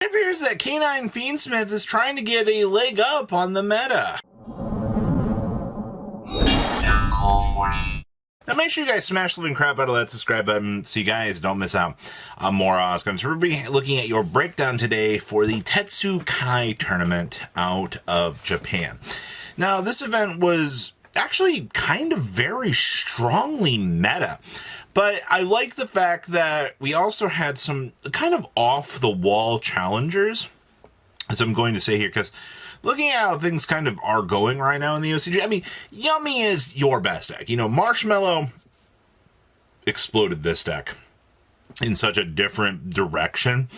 It appears that Canine Fiendsmith is trying to get a leg up on the meta. Now make sure you guys smash the living crap out of that subscribe button so you guys don't miss out on more Oscars. We're going to be looking at your breakdown today for the Tetsu tournament out of Japan. Now this event was actually kind of very strongly meta. But I like the fact that we also had some kind of off-the-wall challengers, as I'm going to say here, because looking at how things kind of are going right now in the OCG, I mean, Yummy is your best deck. You know, Marshmallow exploded this deck in such a different direction,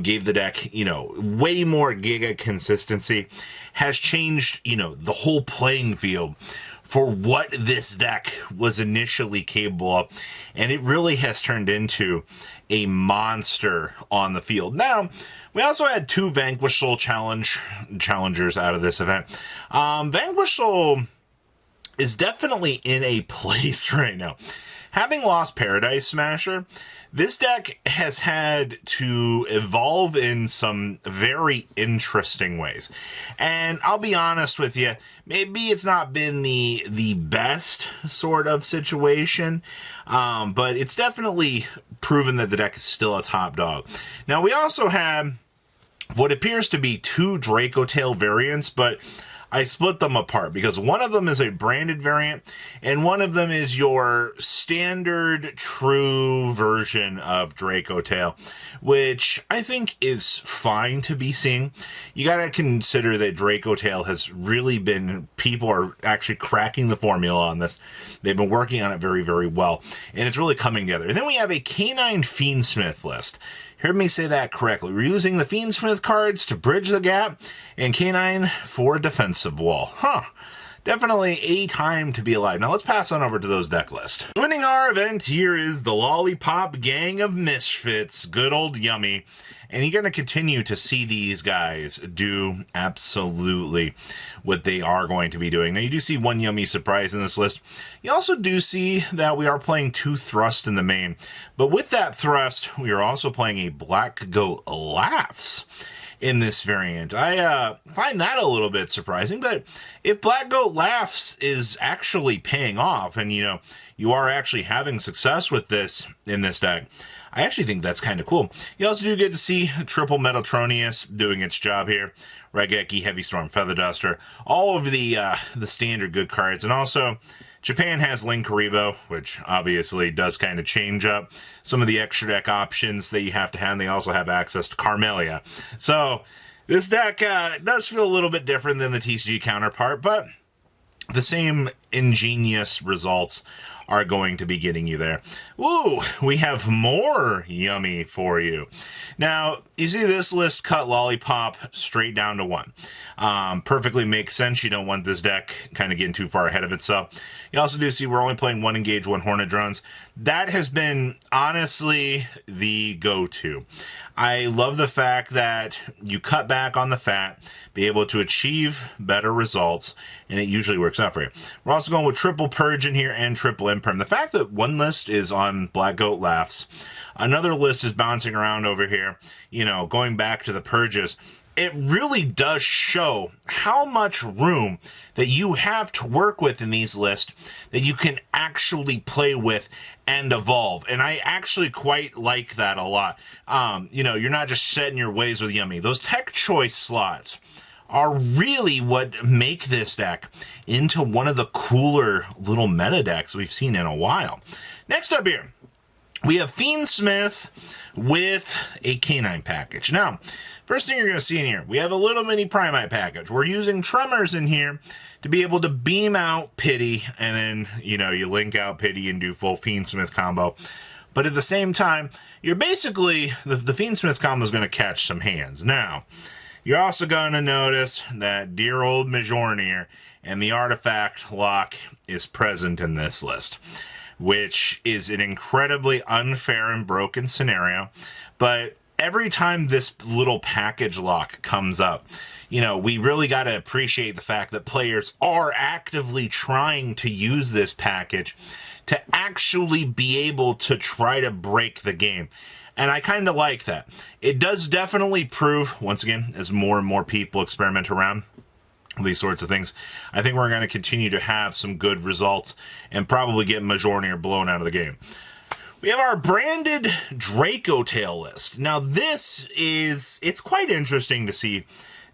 gave the deck, you know, way more giga consistency, has changed, you know, the whole playing field for what this deck was initially capable of, and it really has turned into a monster on the field. Now, we also had two Vanquish Soul challengers out of this event. Vanquish Soul is definitely in a place right now. Having lost Paradise Smasher, this deck has had to evolve in some very interesting ways. And I'll be honest with you, maybe it's not been the best sort of situation, but it's definitely proven that the deck is still a top dog. Now, we also have what appears to be two Draco Tail variants, but I split them apart because one of them is a branded variant and one of them is your standard true version of Draco Tail, which I think is fine to be seen. You got to consider that Draco Tail has really been, people are actually cracking the formula on this. They've been working on it very, very well, and it's really coming together. And then we have a Canine Fiendsmith list. Heard me say that correctly. We're using the Fiendsmith cards to bridge the gap, and Canine for a defensive wall. Huh. Definitely a time to be alive. Now let's pass on over to those deck lists. Winning our event here is the Lollipop Gang of Misfits, good old Yummy. And you're going to continue to see these guys do absolutely what they are going to be doing. Now, you do see one Yummy surprise in this list. You also do see that we are playing two Thrust in the main. But with that Thrust, we are also playing a Black Goat Laughs in this variant. I find that a little bit surprising, but if Black Goat Laughs is actually paying off, and, you know, you are actually having success with this in this deck, I actually think that's kind of cool. You also do get to see Triple Metatronius doing its job here. Regeki, Heavy Storm, Feather Duster, all of the standard good cards. And also, Japan has Linkaribo, which obviously does kind of change up some of the extra deck options that you have to have. And they also have access to Carmelia. So, this deck does feel a little bit different than the TCG counterpart, but the same ingenious results are going to be getting you there. Ooh, we have more Yummy for you. Now, you see this list cut Lollipop straight down to one. Perfectly makes sense. You don't want this deck kind of getting too far ahead of itself. You also do see we're only playing one Engage, one Hornet Drones. That has been, honestly, the go-to. I love the fact that you cut back on the fat, be able to achieve better results, and it usually works out for you. We're also going with triple Purge in here and triple Imperm. The fact that one list is on Black Goat Laughs, another list is bouncing around over here, you know, going back to the Purges, it really does show how much room that you have to work with in these lists that you can actually play with and evolve. And I actually quite like that a lot. You know, you're not just set in your ways with Yummy. Those tech choice slots are really what make this deck into one of the cooler little meta decks we've seen in a while. Next up here, we have Fiendsmith with a Canine package. Now, first thing you're going to see in here, we have a little mini Primite package. We're using Tremors in here to be able to beam out Pity, and then, you know, you link out Pity and do full Fiendsmith combo. But at the same time, you're basically, the Fiendsmith combo is going to catch some hands. Now, you're also going to notice that dear old Mjolnir and the artifact lock is present in this list, which is an incredibly unfair and broken scenario. But every time this little package lock comes up, you know, we really got to appreciate the fact that players are actively trying to use this package to actually be able to try to break the game. And I kind of like that. It does definitely prove, once again, as more and more people experiment around these sorts of things, I think we're going to continue to have some good results and probably get Mjolnir blown out of the game. We have our branded Draco tail list. Now this is, it's quite interesting to see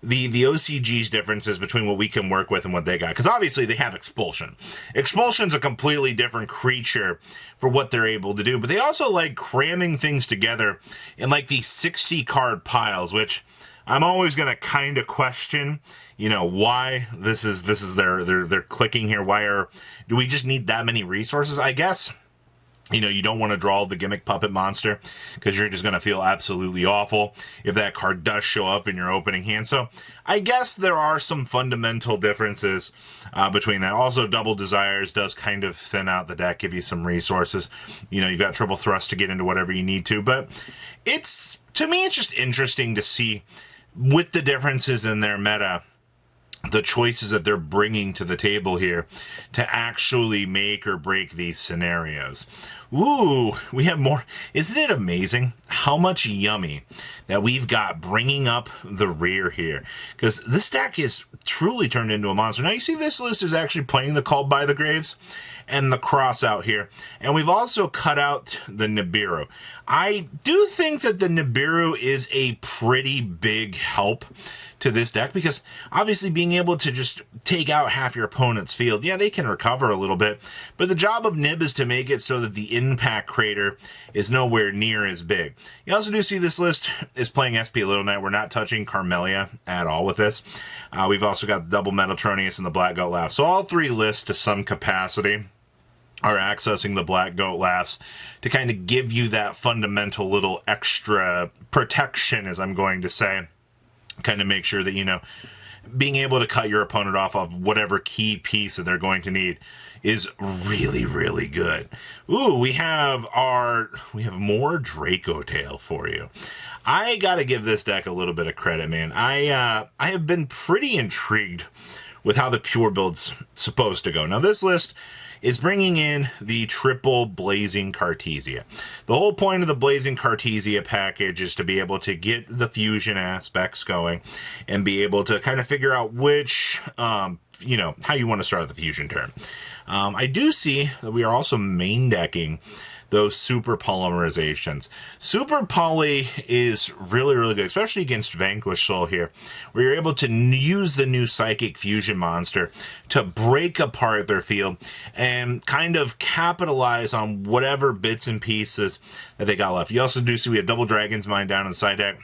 the OCG's differences between what we can work with and what they got. Because obviously they have Expulsion. Expulsion's a completely different creature for what they're able to do. But they also like cramming things together in like these 60 card piles, which I'm always going to kind of question, you know, why this is they're clicking here. Do we just need that many resources? I guess, you know, you don't want to draw the gimmick puppet monster because you're just going to feel absolutely awful if that card does show up in your opening hand. So I guess there are some fundamental differences between that. Also, Double Desires does kind of thin out the deck, give you some resources. You know, you've got Triple Thrust to get into whatever you need to. But it's, to me, it's just interesting to see with the differences in their meta, the choices that they're bringing to the table here to actually make or break these scenarios. Ooh, we have more. Isn't it amazing how much yummy that we've got bringing up the rear here? Because this deck is truly turned into a monster. Now, you see this list is actually playing the Called by the Graves and the Cross out here. And we've also cut out the Nibiru. I do think that the Nibiru is a pretty big help to this deck because obviously being able to just take out half your opponent's field, yeah, they can recover a little bit, but the job of Nib is to make it so that the impact crater is nowhere near as big. You also do see this list is playing SP Little Knight. We're not touching Carmelia at all with this. We've also got the double Metatronius and the Black Goat Laugh. So all three lists to some capacity are accessing the Black Goat Laughs to kind of give you that fundamental little extra protection, as I'm going to say. Kind of make sure that, you know, being able to cut your opponent off of whatever key piece that they're going to need is really, really good. Ooh, we have more Draco Tail for you. I got to give this deck a little bit of credit, man. I have been pretty intrigued with how the pure build's supposed to go. Now, this list is bringing in the triple Blazing Cartesia. The whole point of the Blazing Cartesia package is to be able to get the fusion aspects going and be able to kind of figure out which, you know, how you want to start the fusion turn. I do see that we are also main decking those super polymerizations. Super poly is really, really good, especially against Vanquish Soul here, where you're able to use the new Psychic Fusion monster to break apart their field and kind of capitalize on whatever bits and pieces that they got left. You also do see we have double Dragon's Mind down in the side deck.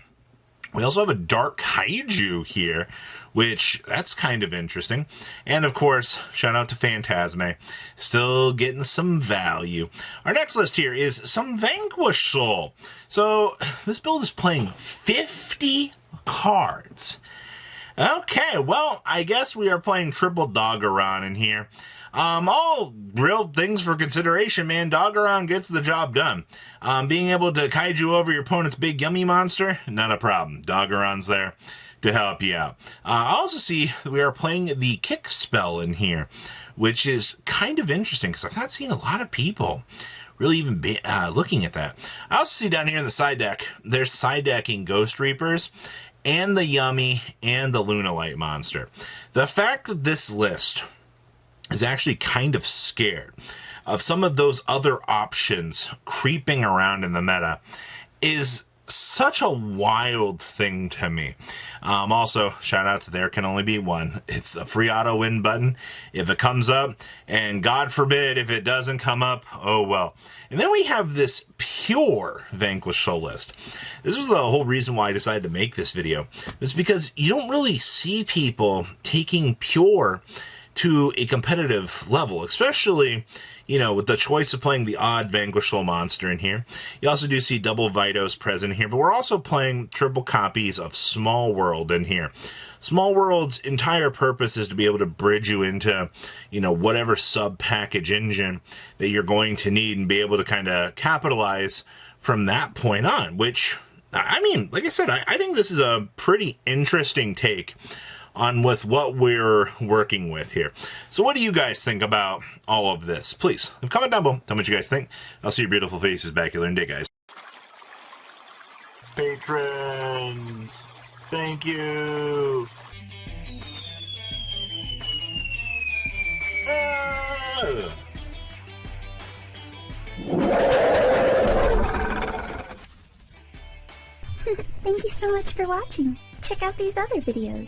We also have a Dark Kaiju here, which that's kind of interesting. And of course, shout out to Phantasme, still getting some value. Our next list here is some Vanquish Soul. So this build is playing 50 cards. Okay, well, I guess we are playing triple Doggeron in here. All real things for consideration, man. Doggeron gets the job done. Being able to kaiju over your opponent's big yummy monster, not a problem. Doggeron's there to help you out. I also see we are playing the Kick spell in here, which is kind of interesting because I've not seen a lot of people really even be looking at that. I also see down here in the side deck, they're side decking Ghost Reapers and the Yummy and the Lunalight monster. The fact that this list is actually kind of scared of some of those other options creeping around in the meta is such a wild thing to me. Also, shout out to There Can Only Be One. It's a free auto win button if it comes up, and God forbid if it doesn't come up, oh well. And then we have this pure Vanquish Soul list. This was the whole reason why I decided to make this video. It's because you don't really see people taking pure to a competitive level, especially, you know, with the choice of playing the odd Vanquish Soul monster in here. You also do see double Vitos present here, but we're also playing triple copies of Small World in here. Small World's entire purpose is to be able to bridge you into, you know, whatever sub-package engine that you're going to need and be able to kind of capitalize from that point on, which, I mean, like I said, I think this is a pretty interesting take on with what we're working with here. So what do you guys think about all of this? Please, comment down below. Tell me what you guys think. I'll see your beautiful faces back here in a day, guys. patrons. Thank you. Thank you so much for watching. Check out these other videos.